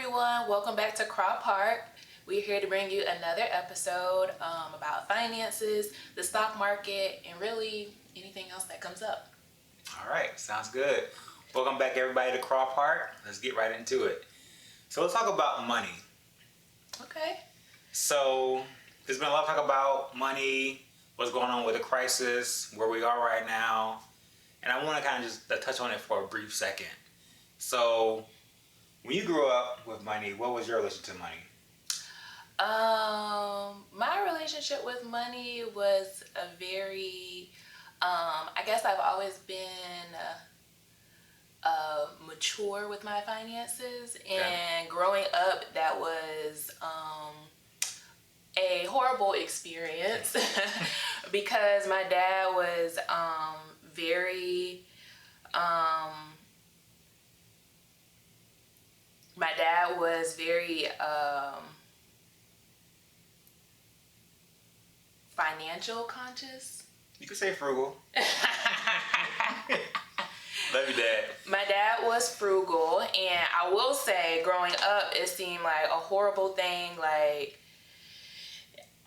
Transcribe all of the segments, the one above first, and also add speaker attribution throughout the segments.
Speaker 1: everyone. Welcome back to Craw Park. We're here to bring you another episode about finances, the stock market, and really anything else that comes up.
Speaker 2: All right, sounds good. Welcome back, everybody, to Craw Park. Let's get right into it. So let's talk about money.
Speaker 1: Okay.
Speaker 2: So there's been a lot of talk about money, what's going on with the crisis, where we are right now, and I want to kind of just touch on it for a brief second. So when you grew up with money, what was your relationship to money?
Speaker 1: My relationship with money was a very, I guess I've always been mature with my finances, and growing up, that was a horrible experience because my dad was very financial conscious.
Speaker 2: You could say frugal. Love you, Dad.
Speaker 1: My dad was frugal, and I will say, growing up, it seemed like a horrible thing. Like,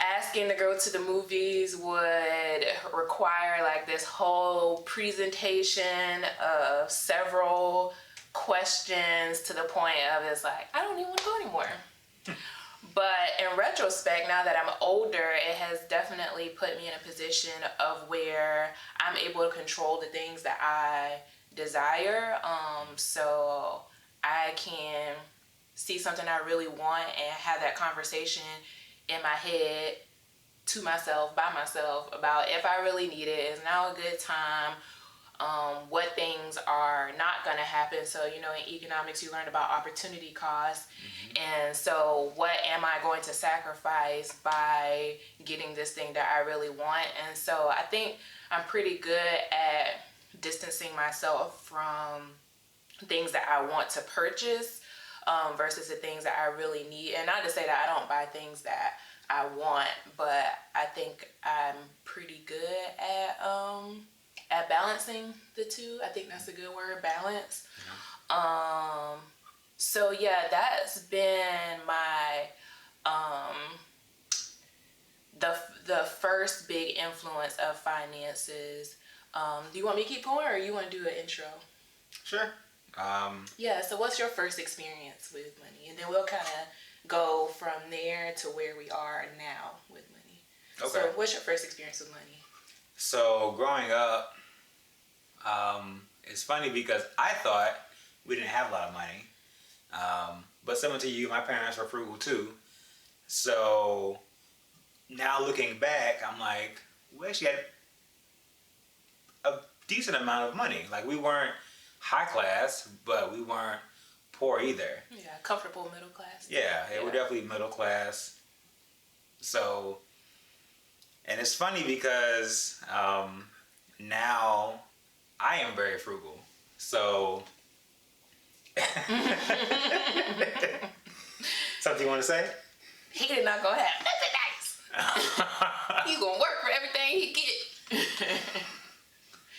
Speaker 1: asking to go to the movies would require like this whole presentation of several questions to the point of it's like, I don't even want to go anymore. But in retrospect, now that I'm older, it has definitely put me in a position of where I'm able to control the things that I desire. So I can see something I really want and have that conversation in my head to myself, by myself, about if I really need it, is now a good time, what things are not going to happen. So, you know, in economics, you learn about opportunity cost. And so what am I going to sacrifice by getting this thing that I really want? And so I think I'm pretty good at distancing myself from things that I want to purchase versus the things that I really need. And not to say that I don't buy things that I want, but I think I'm pretty good at balancing the two. I think that's a good word, balance. So yeah, that's been my the first big influence of finances. Do you want me to keep going, or you want to do an intro?
Speaker 2: Sure.
Speaker 1: Yeah, so what's your first experience with money? And then we'll kind of go from there to where we are now with money. Okay. So what's your first experience with money?
Speaker 2: So growing up, it's funny because I thought we didn't have a lot of money. But similar to you, my parents were frugal too. So now looking back, I'm like, we actually had a decent amount of money. Like, we weren't high class, but we weren't poor either.
Speaker 1: Yeah, comfortable middle class.
Speaker 2: Yeah, we're definitely middle class. So, and it's funny because now I am very frugal. So, something you want to say?
Speaker 1: He did not gonna have nothing nice. He gonna work for everything he get.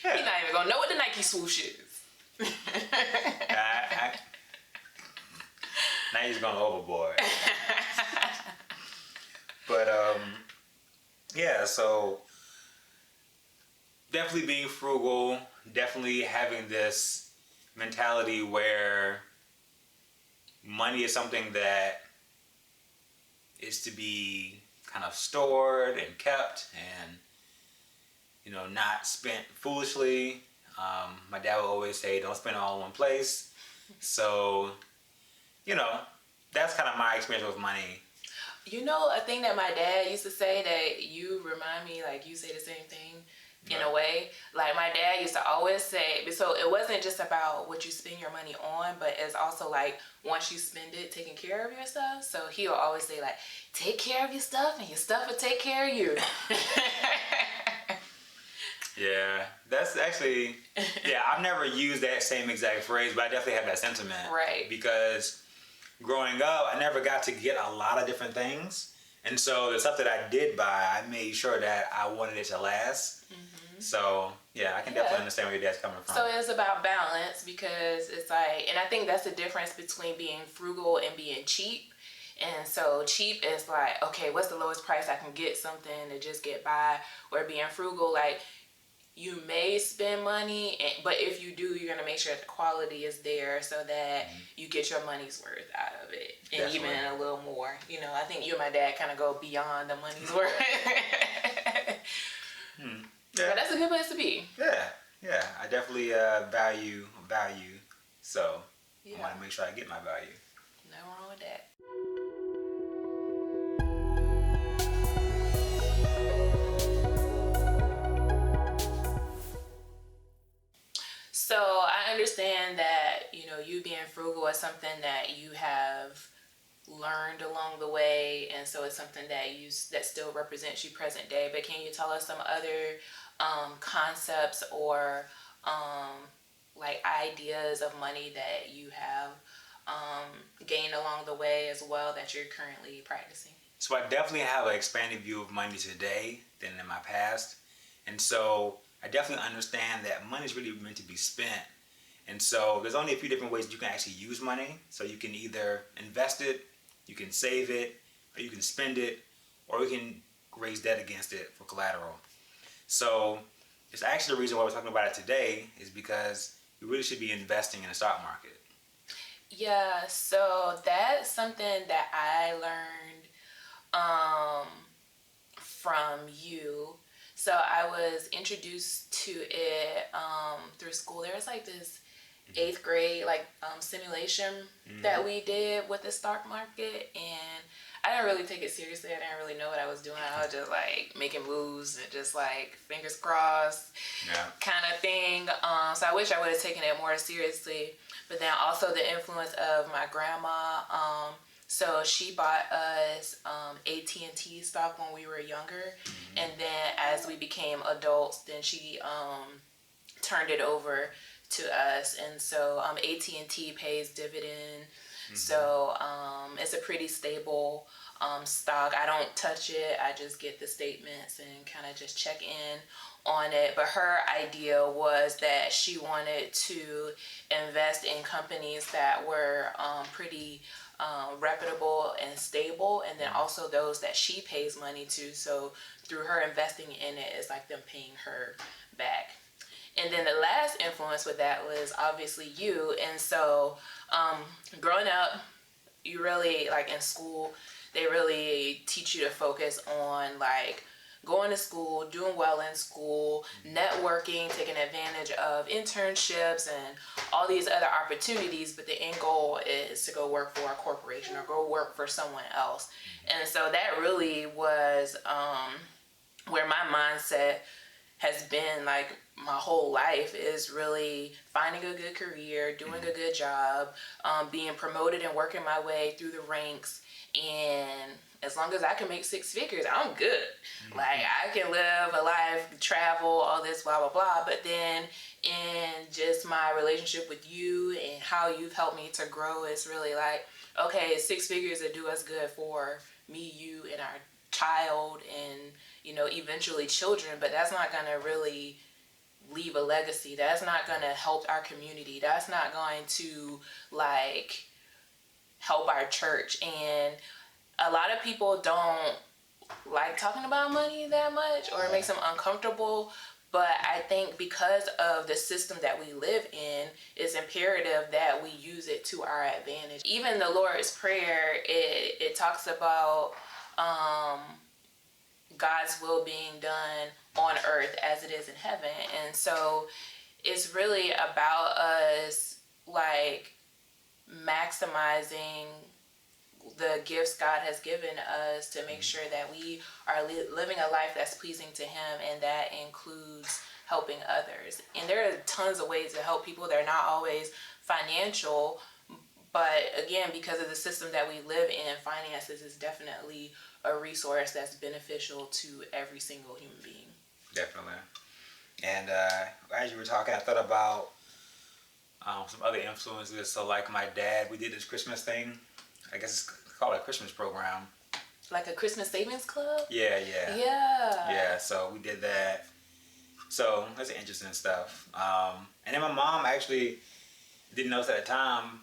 Speaker 1: Yeah. He not even gonna know what the Nike swoosh is.
Speaker 2: Now he's going overboard. But yeah, so definitely being frugal, definitely having this mentality where money is something that is to be kind of stored and kept and, you know, not spent foolishly. My dad would always say, don't spend it all in one place. So, you know, that's kind of my experience with money.
Speaker 1: You know, a thing that my dad used to say that you remind me, like, you say the same thing in a way. Like, my dad used to always say, so it wasn't just about what you spend your money on, but it's also like, once you spend it, taking care of your stuff. So he'll always say, like, take care of your stuff and your stuff will take care of you.
Speaker 2: Yeah, that's actually, I've never used that same exact phrase, but I definitely have that sentiment.
Speaker 1: Right.
Speaker 2: Because growing up, I never got to get a lot of different things. And so the stuff that I did buy, I made sure that I wanted it to last. So yeah, I can definitely understand where your dad's coming from.
Speaker 1: So it's about balance, because it's like, and I think that's the difference between being frugal and being cheap. And so cheap is like, okay, what's the lowest price I can get something to just get by? Where being frugal, like, you may spend money, but if you do, you're gonna make sure that the quality is there so that you get your money's worth out of it, and
Speaker 2: Definitely.
Speaker 1: even a little more. You know, I think you and my dad kind of go beyond the money's worth.
Speaker 2: Yeah.
Speaker 1: But that's a good place to be.
Speaker 2: Yeah. I definitely value. So I want to make sure I get my value.
Speaker 1: Nothing wrong with that. So I understand that, you know, you being frugal is something that you have learned along the way, and so it's something that still represents you present day. But can you tell us some other concepts or like ideas of money that you have gained along the way as well that you're currently practicing?
Speaker 2: So I definitely have an expanded view of money today than in my past. And so I definitely understand that money is really meant to be spent. And so there's only a few different ways you can actually use money. So you can either invest it, you can save it, or you can spend it, or you can raise debt against it for collateral. So it's actually the reason why we're talking about it today is because you really should be investing in the stock market.
Speaker 1: Yeah, so that's something that I learned from you. So I was introduced to it through school. There was like this 8th grade like simulation that we did with the stock market, and I didn't really take it seriously. I didn't really know what I was doing. I was just like making moves and just like fingers crossed kind of thing. So I wish I would have taken it more seriously. But then also the influence of my grandma. So she bought us AT&T stock when we were younger, and then as we became adults, then she turned it over to us. And so AT&T pays dividend, so it's a pretty stable stock. I don't touch it. I just get the statements and kind of just check in on it. But her idea was that she wanted to invest in companies that were pretty reputable and stable, and then also those that she pays money to. So through her investing in it, it's like them paying her back. And then the last influence with that was obviously you. And so growing up, you really, like in school, they really teach you to focus on like going to school, doing well in school, networking, taking advantage of internships and all these other opportunities. But the end goal is to go work for a corporation or go work for someone else. And so that really was where my mindset has been like my whole life, is really finding a good career, doing a good job, being promoted and working my way through the ranks. And as long as I can make 6 figures, I'm good. Like I can live a life, travel, all this, blah, blah, blah. But then in just my relationship with you and how you've helped me to grow, it's really like, okay, 6 figures that do us good for me, you, and our child, and, you know, eventually children. But that's not going to really leave a legacy. That's not going to help our community. That's not going to like help our church. And a lot of people don't like talking about money that much, or it makes them uncomfortable. But I think because of the system that we live in, it's imperative that we use it to our advantage. Even the Lord's Prayer, it talks about God's will being done on earth as it is in heaven. And so it's really about us like maximizing the gifts God has given us to make sure that we are living a life that's pleasing to Him, and that includes helping others. And there are tons of ways to help people. They're not always financial, but again, because of the system that we live in, finances is definitely a resource that's beneficial to every single human being.
Speaker 2: Definitely. And as you were talking, I thought about some other influences. So like my dad, we did this Christmas thing. I guess it's called a Christmas program.
Speaker 1: Like a Christmas savings club?
Speaker 2: Yeah.
Speaker 1: Yeah.
Speaker 2: Yeah, so we did that. So that's interesting stuff. And then my mom actually didn't know this at the time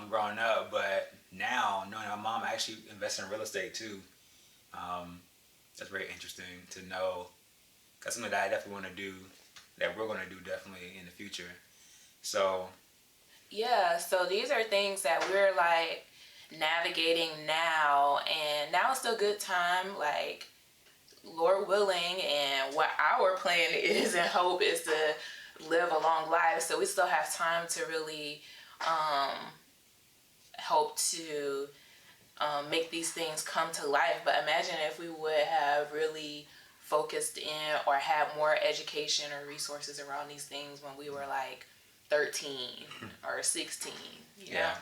Speaker 2: growing up, but now knowing my mom actually invests in real estate too. That's very interesting to know. That's something that I definitely want to do, that we're going to do definitely in the future. So
Speaker 1: Yeah, so these are things that we're like navigating now, and now is still a good time, like Lord willing, and what our plan is and hope is to live a long life. So we still have time to really hope to make these things come to life. But imagine if we would have really focused in or had more education or resources around these things when we were like 13 or 16.
Speaker 2: yeah,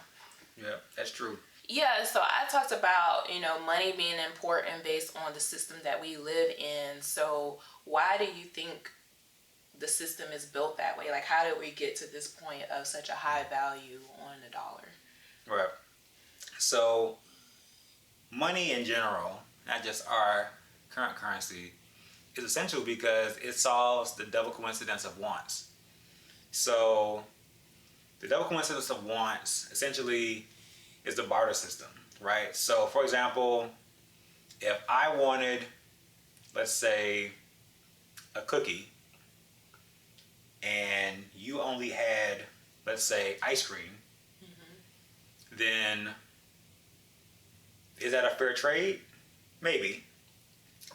Speaker 2: that's true.
Speaker 1: Yeah, so I talked about, money being important based on the system that we live in. So why do you think the system is built that way? Like, how did we get to this point of such a high value on the dollar?
Speaker 2: Right. So money in general, not just our current currency, is essential because it solves the double coincidence of wants. So the double coincidence of wants essentially is the barter system, right? So for example, if I wanted, let's say, a cookie, and you only had, let's say, ice cream, then is that a fair trade? Maybe.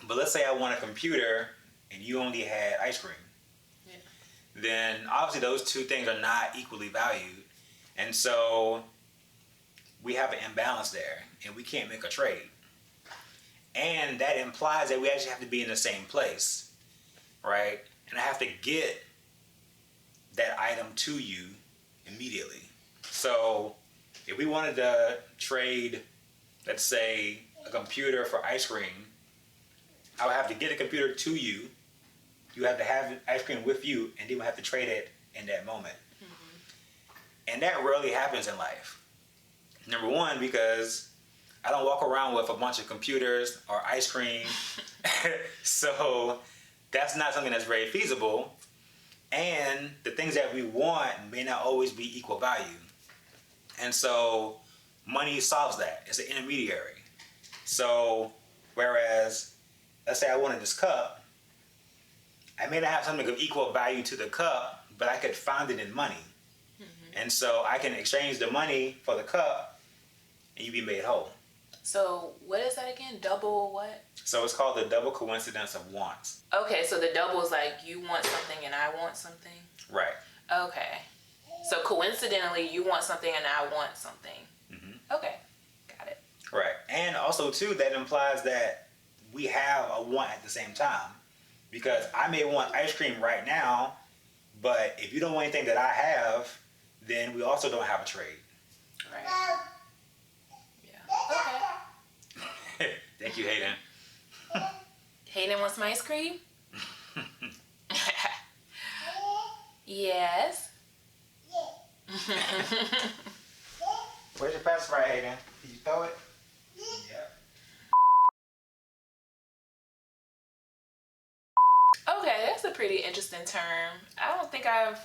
Speaker 2: But let's say I want a computer and you only had ice cream.
Speaker 1: Yeah.
Speaker 2: Then obviously those two things are not equally valued. And so we have an imbalance there and we can't make a trade. And that implies that we actually have to be in the same place, right? And I have to get that item to you immediately. So if we wanted to trade, let's say, a computer for ice cream, I would have to get a computer to you. You have to have ice cream with you, and then we have to trade it in that moment. And that rarely happens in life. Number one, because I don't walk around with a bunch of computers or ice cream. So that's not something that's very feasible. And the things that we want may not always be equal value. And so money solves that. It's an intermediary. So whereas, let's say I wanted this cup, I may not have something of equal value to the cup, but I could find it in money. And so I can exchange the money for the cup and you be made whole.
Speaker 1: So what is that again? Double what?
Speaker 2: So it's called the double coincidence of wants.
Speaker 1: Okay, so the double is like you want something and I want something?
Speaker 2: Right.
Speaker 1: Okay. So coincidentally, you want something and I want something. Okay, got it.
Speaker 2: Right. And also, too, that implies that we have a want at the same time. Because I may want ice cream right now, but if you don't want anything that I have, then we also don't have a trade.
Speaker 1: Right. Yeah. Okay.
Speaker 2: Thank you, Hayden.
Speaker 1: Hayden wants some ice cream? Yes.
Speaker 2: Where's your pacifier, Hayden? Did you throw it? Yep.
Speaker 1: Okay, that's a pretty interesting term. I don't think I've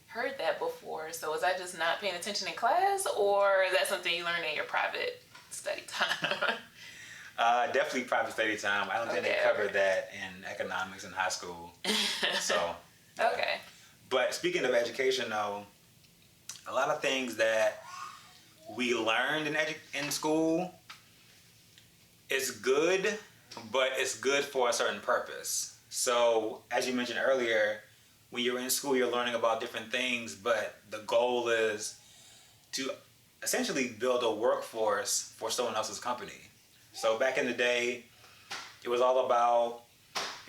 Speaker 1: heard that before. So was I just not paying attention in class, or is that something you learned in your private study time?
Speaker 2: Definitely private study time. I don't think they covered that in economics in high school. So.
Speaker 1: Okay.
Speaker 2: But speaking of education, though, a lot of things that we learned in school is good, but it's good for a certain purpose. So, as you mentioned earlier, when you're in school, you're learning about different things, but the goal is to essentially build a workforce for someone else's company. So back in the day, it was all about,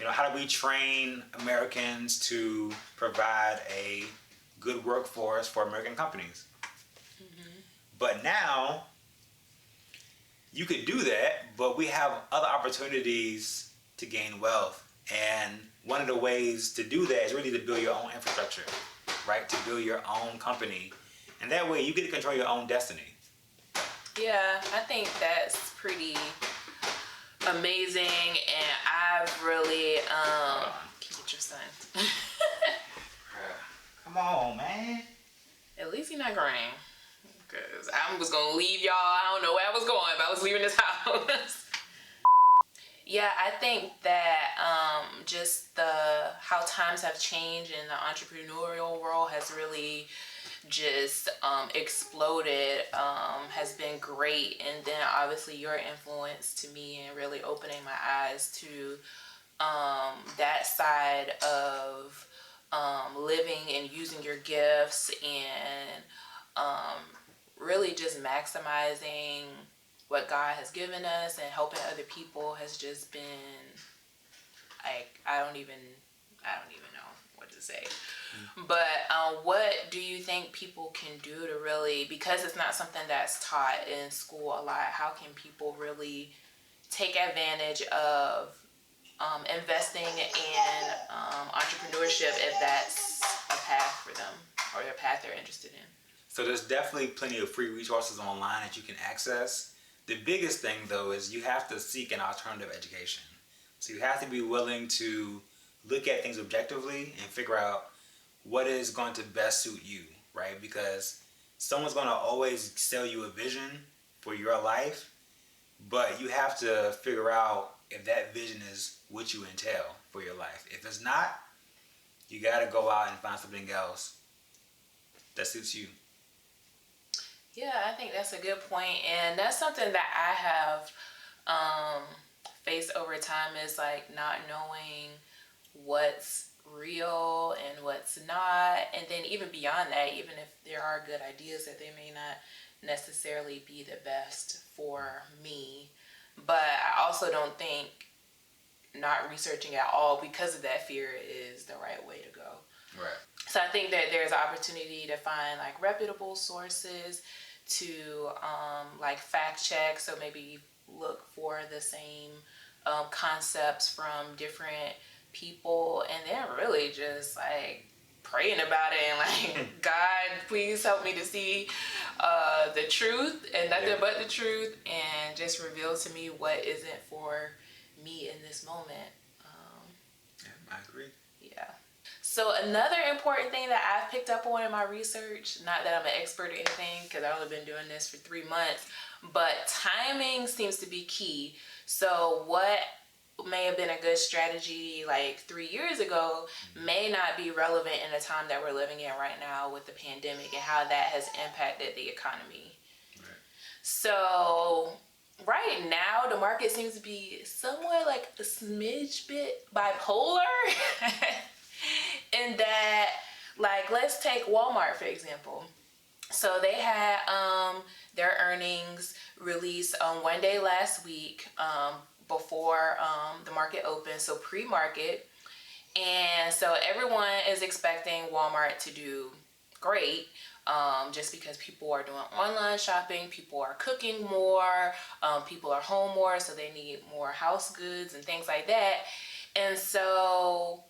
Speaker 2: how do we train Americans to provide a good workforce for American companies? But now, you could do that, but we have other opportunities to gain wealth. And one of the ways to do that is really to build your own infrastructure, right? To build your own company. And that way you get to control your own destiny.
Speaker 1: Yeah, I think that's pretty amazing. And I've really, can you get your son?
Speaker 2: Come on, man.
Speaker 1: At least he's not green. Because I was going to leave y'all. I don't know where I was going, but I was leaving this house. Yeah, I think that just how times have changed in the entrepreneurial world has really just exploded, has been great. And then obviously your influence to me and really opening my eyes to that side of living and using your gifts and really just maximizing what God has given us and helping other people has just been like I don't even know what to say. But what do you think people can do to really, because it's not something that's taught in school a lot, how can people really take advantage of investing in entrepreneurship if that's a path for them or a path they're interested in?
Speaker 2: So there's definitely plenty of free resources online that you can access. The biggest thing though is you have to seek an alternative education. So you have to be willing to look at things objectively and figure out what is going to best suit you, right? Because someone's going to always sell you a vision for your life, but you have to figure out if that vision is what you entail for your life. If it's not, you got to go out and find something else that suits you.
Speaker 1: Yeah, I think that's a good point, and that's something that I have faced over time is like not knowing what's real and what's not, and then even beyond that, even if there are good ideas, that they may not necessarily be the best for me. But I also don't think not researching at all because of that fear is the right way to go.
Speaker 2: Right.
Speaker 1: So I think that there's opportunity to find like reputable sources to like fact check. So maybe look for the same concepts from different people, and then really just like praying about it and like, God, please help me to see the truth and nothing but the truth, and just reveal to me what isn't for me in this moment.
Speaker 2: I agree.
Speaker 1: Yeah. So another important thing that I've picked up on in my research, not that I'm an expert or anything, because I've only been doing this for 3 months, but timing seems to be key. So what may have been a good strategy like 3 years ago may not be relevant in the time that we're living in right now with the pandemic and how that has impacted the economy.
Speaker 2: Right.
Speaker 1: So right now the market seems to be somewhat like a smidge bit bipolar. In that, like, let's take Walmart for example. So they had their earnings released on one day last week, before the market opened, so pre-market. And so everyone is expecting Walmart to do great, just because people are doing online shopping, people are cooking more, people are home more, so they need more house goods and things like that. And so,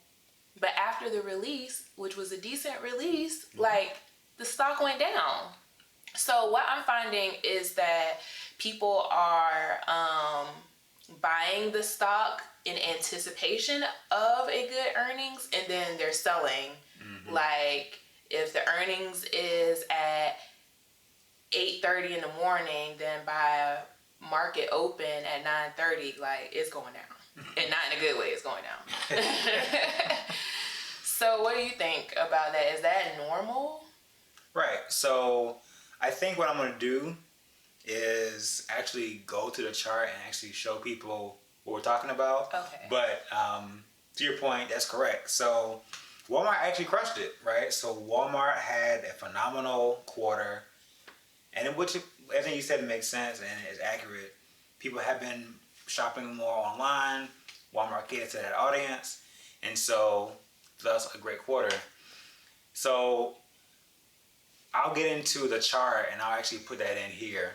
Speaker 1: but after the release, which was a decent release, like the stock went down. So what I'm finding is that people are buying the stock in anticipation of a good earnings, and then they're selling. Like if the earnings is at 8:30 in the morning, then by market open at 9:30, like it's going down, and not in a good way. It's going down. So what do you think about that? Is that normal?
Speaker 2: Right. So I think what I'm going to do is actually go to the chart and actually show people what we're talking about.
Speaker 1: Okay.
Speaker 2: But to your point, that's correct. So Walmart actually crushed it, right? So Walmart had a phenomenal quarter, and in which everything you said makes sense and is accurate. People have been shopping more online. Walmart catered to that audience, and so thus a great quarter. So I'll get into the chart and I'll actually put that in here.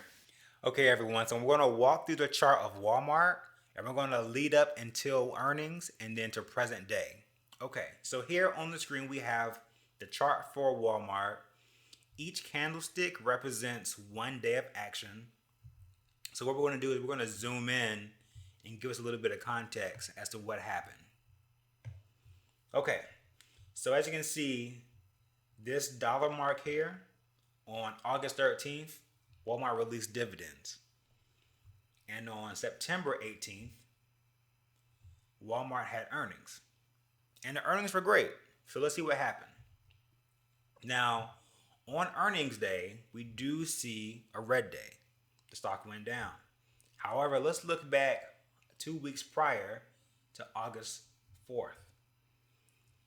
Speaker 2: Okay, everyone, so we're going to walk through the chart of Walmart, and we're going to lead up until earnings and then to present day. Okay, so here on the screen we have the chart for Walmart. Each candlestick represents 1 day of action. So what we're going to do is we're going to zoom in and give us a little bit of context as to what happened. Okay, so as you can see, This dollar mark here, on August 13th, Walmart released dividends. And on September 18th, Walmart had earnings. And the earnings were great. So let's see what happened. Now, on earnings day, we do see a red day. The stock went down. However, let's look back 2 weeks prior to August 4th.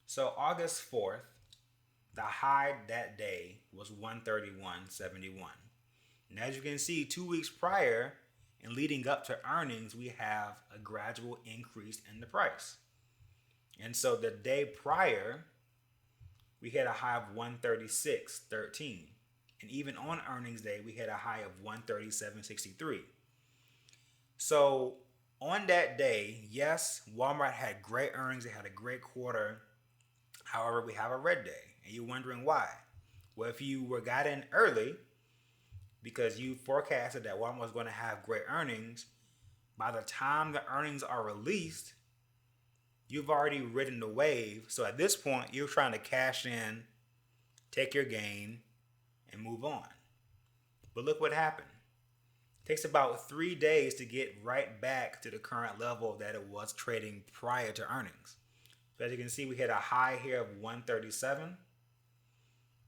Speaker 2: So August 4th, the high that day was 131.71. And as you can see, 2 weeks prior and leading up to earnings, we have a gradual increase in the price. And so the day prior, we had a high of 136.13. And even on earnings day, we had a high of 137.63. So on that day, yes, Walmart had great earnings. It had a great quarter. However, we have a red day. And you're wondering why. Well, if you got in early because you forecasted that Walmart was going to have great earnings, by the time the earnings are released, you've already ridden the wave. So at this point, you're trying to cash in, take your gain, and move on. But look what happened. It takes about 3 days to get right back to the current level that it was trading prior to earnings. So as you can see, we hit a high here of 137.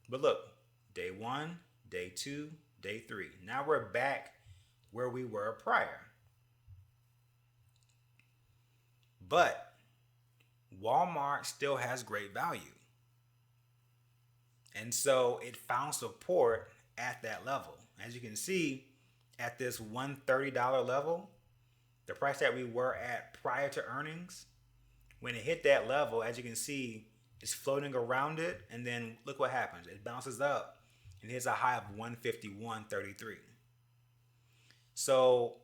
Speaker 2: But look, day 1, day 2, day 3. Now we're back where we were prior. But Walmart still has great value. And so it found support at that level. As you can see, at this $130 level, the price that we were at prior to earnings, when it hit that level, as you can see, it's floating around it, and then look what happens. It bounces up and hits a high of 151.33. So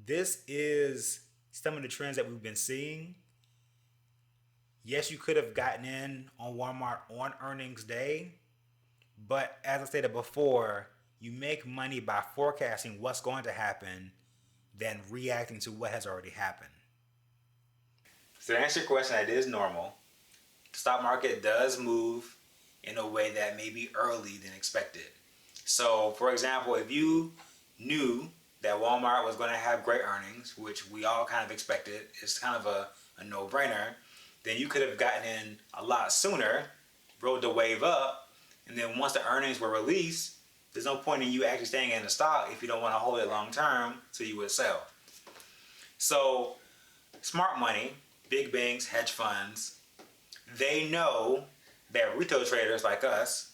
Speaker 2: this is some of the trends that we've been seeing. Yes, you could have gotten in on Walmart on earnings day, but as I stated before, you make money by forecasting what's going to happen than reacting to what has already happened. So to answer your question, that is normal. The stock market does move in a way that may be early than expected. So, for example, if you knew that Walmart was going to have great earnings, which we all kind of expected, it's kind of a no-brainer, then you could have gotten in a lot sooner, rode the wave up, and then once the earnings were released, there's no point in you actually staying in the stock if you don't want to hold it long term, so you would sell. So, smart money, big banks, hedge funds, they know that retail traders like us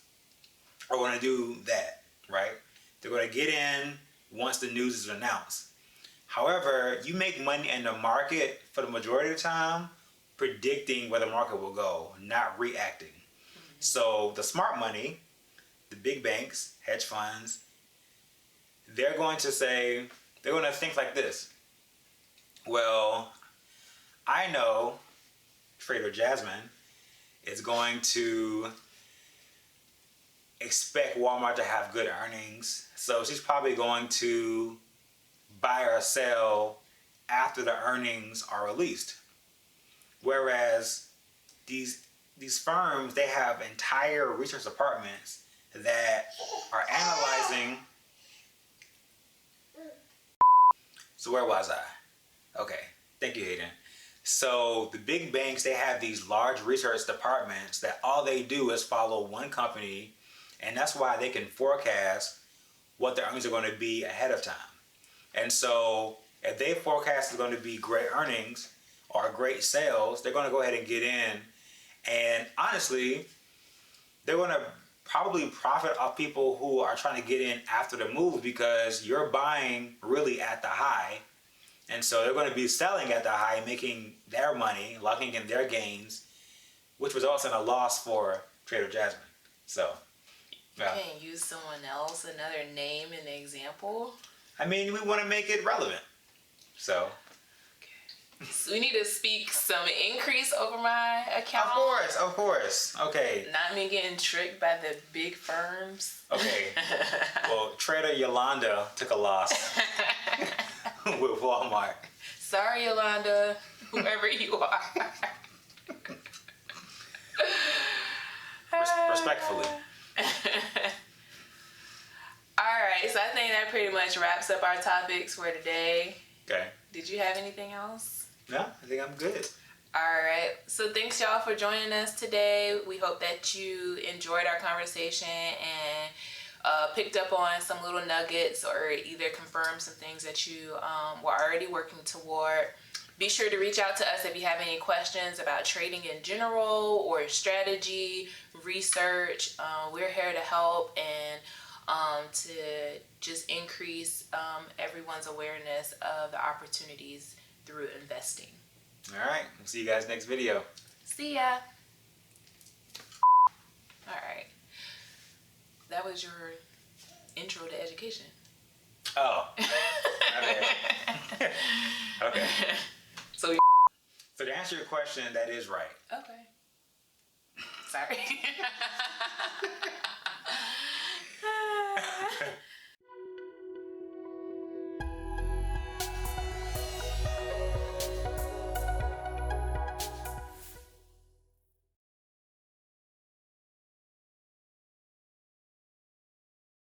Speaker 2: are going to do that, right? They're going to get in once the news is announced. However, you make money in the market for the majority of the time predicting where the market will go, not reacting. So the smart money, the big banks, hedge funds, they're going to think like this. Well, I know Trader Jasmine is going to expect Walmart to have good earnings, so she's probably going to buy or sell after the earnings are released. Whereas these firms, they have entire research departments that are analyzing. So where was I? Okay, thank you, Hayden. So the big banks, they have these large research departments that all they do is follow one company, and that's why they can forecast what the earnings are going to be ahead of time. And so if they forecast is going to be great earnings or great sales, they're going to go ahead and get in. And honestly, they're going to probably profit off people who are trying to get in after the move, because you're buying really at the high. And so they're going to be selling at the high, making their money, locking in their gains, which results in a loss for Trader Jasmine. So, yeah.
Speaker 1: You can't use someone else, another name, an example.
Speaker 2: I mean, we want to make it relevant. So.
Speaker 1: So we need to speak some increase over my account.
Speaker 2: Of course. Okay.
Speaker 1: Not me getting tricked by the big firms.
Speaker 2: Okay. Well, Trader Yolanda took a loss with Walmart.
Speaker 1: Sorry, Yolanda, whoever you are.
Speaker 2: Respectfully.
Speaker 1: Alright, so I think that pretty much wraps up our topics for today.
Speaker 2: Okay.
Speaker 1: Did you have anything else?
Speaker 2: No, I think I'm good.
Speaker 1: Alright, so thanks y'all for joining us today. We hope that you enjoyed our conversation and picked up on some little nuggets or either confirmed some things that you were already working toward. Be sure to reach out to us if you have any questions about trading in general or strategy, research. We're here to help and to just increase everyone's awareness of the opportunities through investing.
Speaker 2: All right. We'll see you guys next video.
Speaker 1: See ya. All right. That was your intro to education.
Speaker 2: Oh. Okay. Okay.
Speaker 1: So
Speaker 2: to answer your question, that is right.
Speaker 1: okay. Sorry.